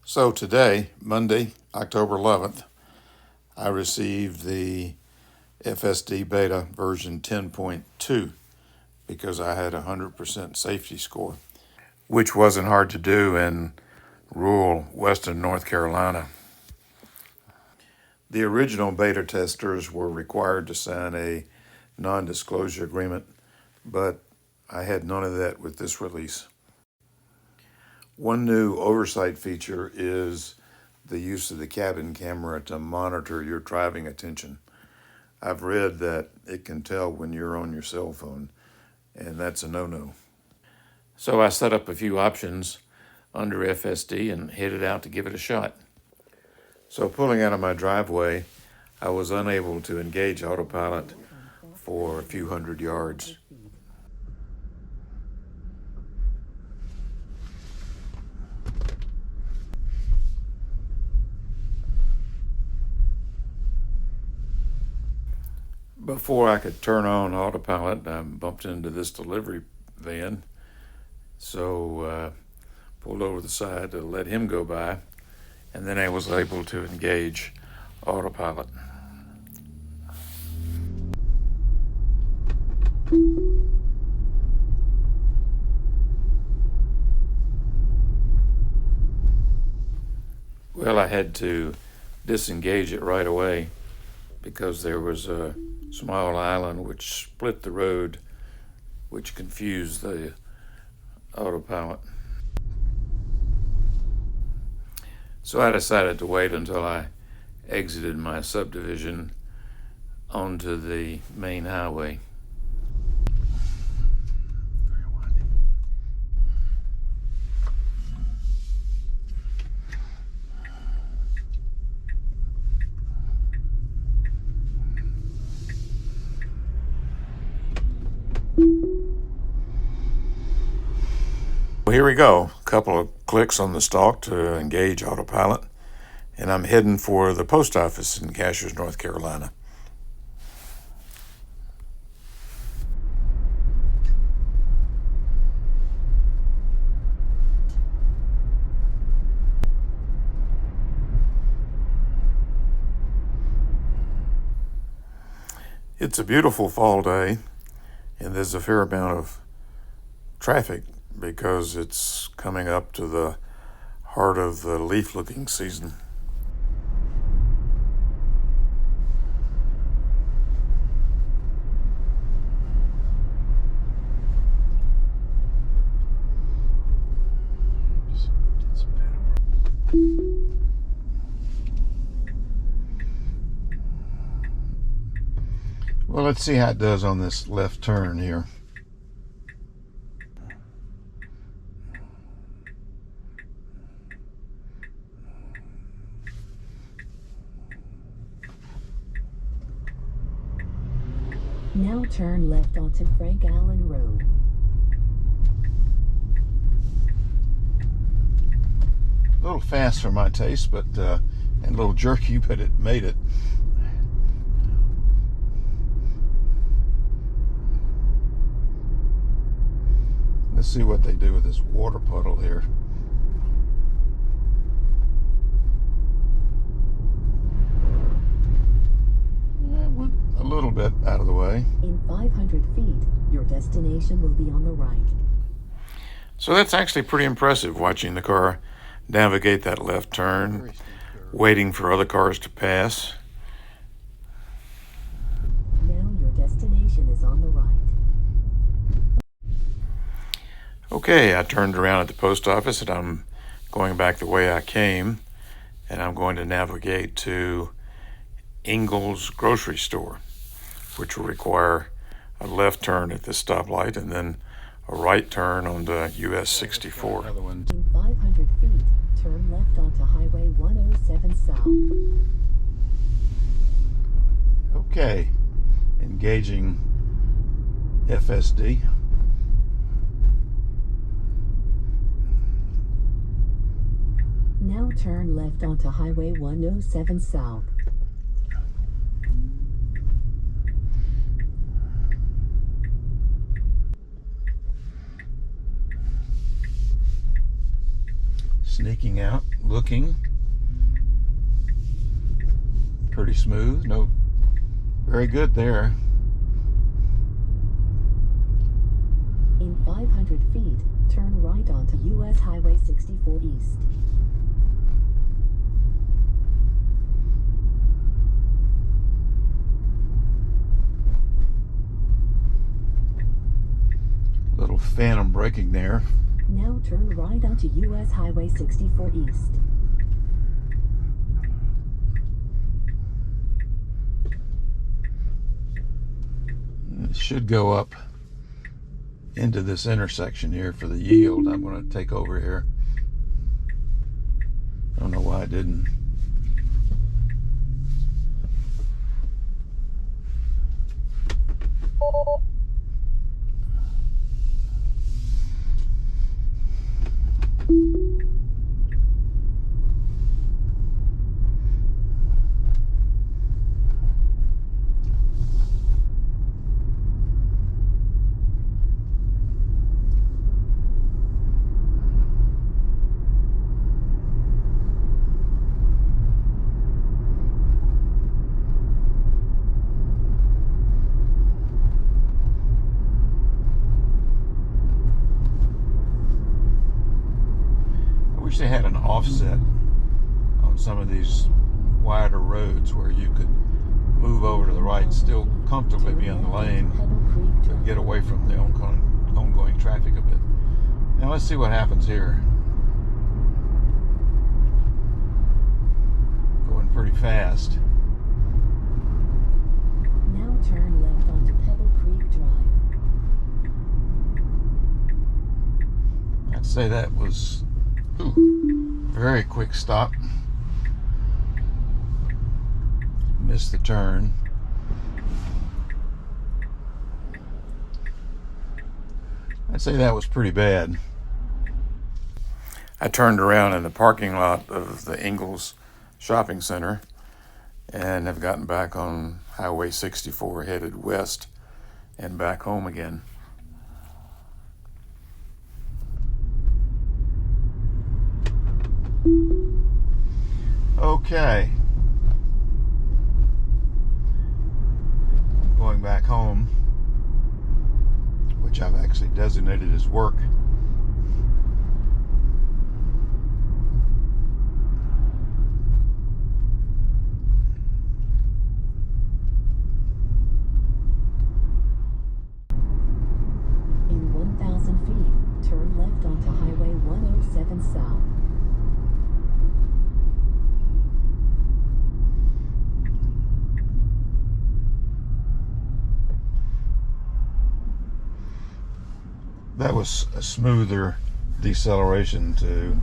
So today, Monday, October 11th, I received the FSD beta version 10.2 because I had a 100% safety score, which wasn't hard to do in rural western North Carolina. The original beta testers were required to sign a non-disclosure agreement, but I had none of that with this release. One new oversight feature is the use of the cabin camera to monitor your driving attention. I've read that it can tell when you're on your cell phone, and that's a no-no. So I set up a few options under FSD and headed out to give it a shot. So pulling out of my driveway, I was unable to engage autopilot for a few hundred yards. Before I could turn on autopilot, I bumped into this delivery van, so pulled over the side to let him go by, and then I was able to engage autopilot. Well, I had to disengage it right away because there was a small island which split the road, which confused the autopilot. So I decided to wait until I exited my subdivision onto the main highway. Well, here we go. A couple of clicks on the stalk to engage autopilot, and I'm heading for the post office in Cashiers, North Carolina. It's a beautiful fall day, and there's a fair amount of traffic because it's coming up to the heart of the leaf looking season. Well, let's see how it does on this left turn here. Now turn left onto Frank Allen Road. A little fast for my taste, but and a little jerky, but it made it. Let's see what they do with this water puddle here. A little bit out of the way. In 500 feet, your destination will be on the right. So that's actually pretty impressive, watching the car navigate that left turn, waiting for other cars to pass. Now your destination is on the right. Okay, I turned around at the post office and I'm going back the way I came, and I'm going to navigate to Ingles grocery store, which will require a left turn at the stoplight and then a right turn on the US 64. In 500 feet, turn left onto Highway 107 South. Okay, engaging FSD. Now turn left onto Highway 107 South. Sneaking out, looking. Pretty smooth. No, very good there. In 500 feet, turn right onto US Highway 64 East. Little phantom braking there. Now turn right onto US Highway 64 East. It should go up into this intersection here for the yield. I'm going to take over here. I don't know why I didn't. I wish they had an offset on some of these wider roads where you could move over to the right, still comfortably be in the lane, but get away from the ongoing traffic a bit. Now let's see what happens here. Going pretty fast. Now turn left onto Pebble Creek Drive. I'd say that was very quick stop. Missed the turn. I'd say that was pretty bad. I turned around in the parking lot of the Ingalls Shopping Center and have gotten back on Highway 64 headed west and back home again. Okay. Going back home, which I've actually designated as work. In 1,000 feet, turn left onto Highway 107 South. That was a smoother deceleration to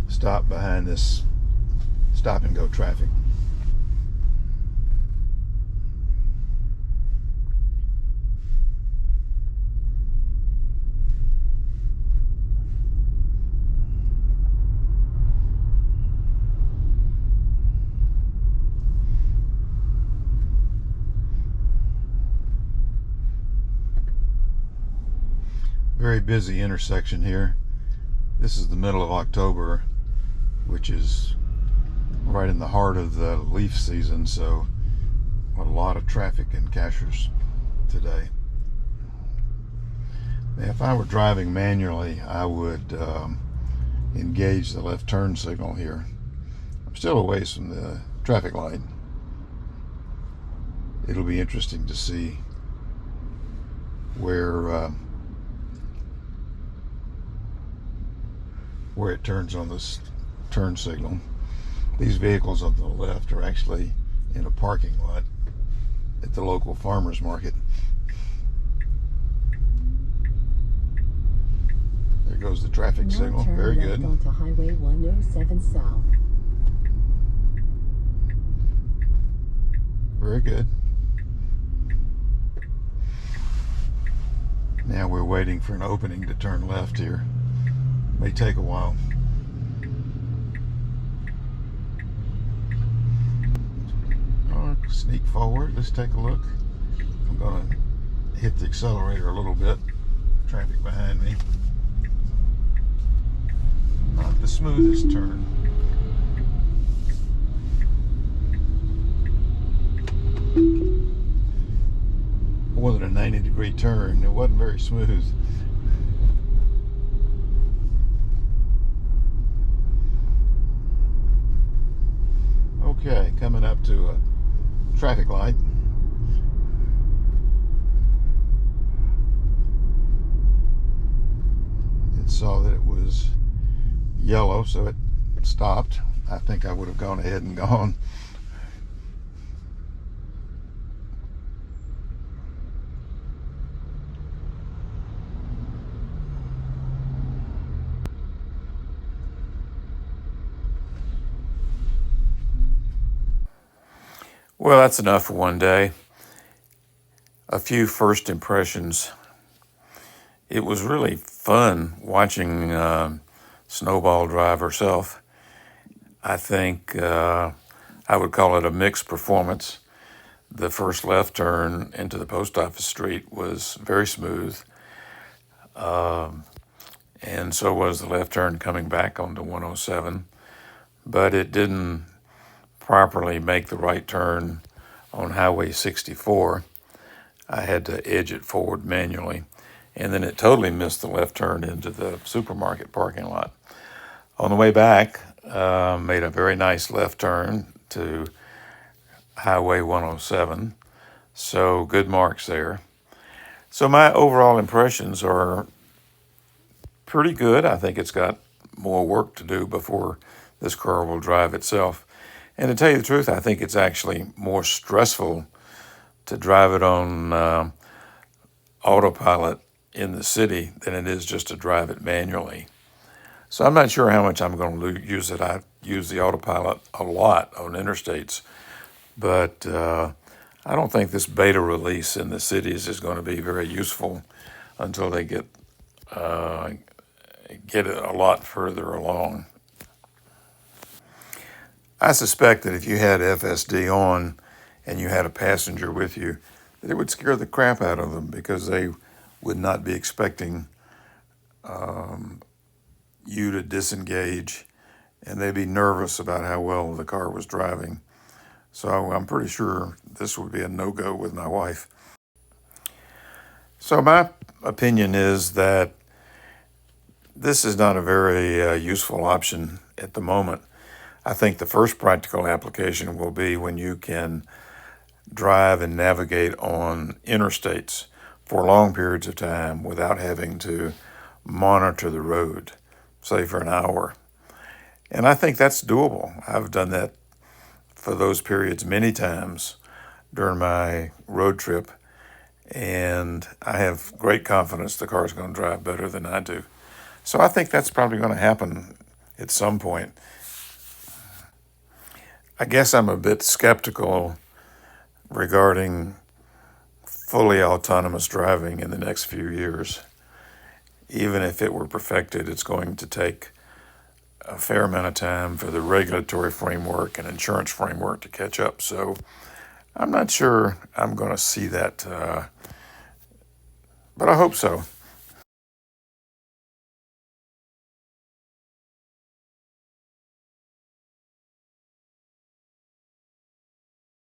stop behind this stop and go traffic. Very busy intersection here. This is the middle of October, which is right in the heart of the leaf season, so a lot of traffic in Cashiers today. Now, if I were driving manually, I would engage the left turn signal here. I'm still a ways from the traffic light. It'll be interesting to see where it turns on this turn signal. These vehicles on the left are actually in a parking lot at the local farmers market. There goes the traffic Now signal. turn Very left good. onto Highway 107 South. Very good. Now we're waiting for an opening to turn left here. May take a while. I'll sneak forward. Let's take a look. I'm going to hit the accelerator a little bit. Traffic behind me. not the smoothest turn. More than a 90-degree turn. It wasn't very smooth. Okay, coming up to a traffic light. It saw that it was yellow, so it stopped. I think I would have gone ahead and gone. Well, that's enough for one day. A few first impressions. It was really fun watching Snowball drive herself. I think I would call it a mixed performance. The first left turn into the post office street was very smooth. And so was the left turn coming back onto 107. But it didn't properly make the right turn on Highway 64. I had to edge it forward manually. And then it totally missed the left turn into the supermarket parking lot. On the way back, made a very nice left turn to Highway 107. So good marks there. So my overall impressions are pretty good. I think it's got more work to do before this car will drive itself. And to tell you the truth, I think it's actually more stressful to drive it on autopilot in the city than it is just to drive it manually. So I'm not sure how much I'm going to use it. I use the autopilot a lot on interstates, but I don't think this beta release in the cities is going to be very useful until they get it a lot further along. I suspect that if you had FSD on and you had a passenger with you, that it would scare the crap out of them because they would not be expecting you to disengage, and they'd be nervous about how well the car was driving. So I'm pretty sure this would be a no-go with my wife. So my opinion is that this is not a very useful option at the moment. I think the first practical application will be when you can drive and navigate on interstates for long periods of time without having to monitor the road, say for an hour. And I think that's doable. I've done that for those periods many times during my road trip, and I have great confidence the car is going to drive better than I do. So I think that's probably going to happen at some point. I guess I'm a bit skeptical regarding fully autonomous driving in the next few years. Even if it were perfected, it's going to take a fair amount of time for the regulatory framework and insurance framework to catch up. So I'm not sure I'm going to see that, but I hope so.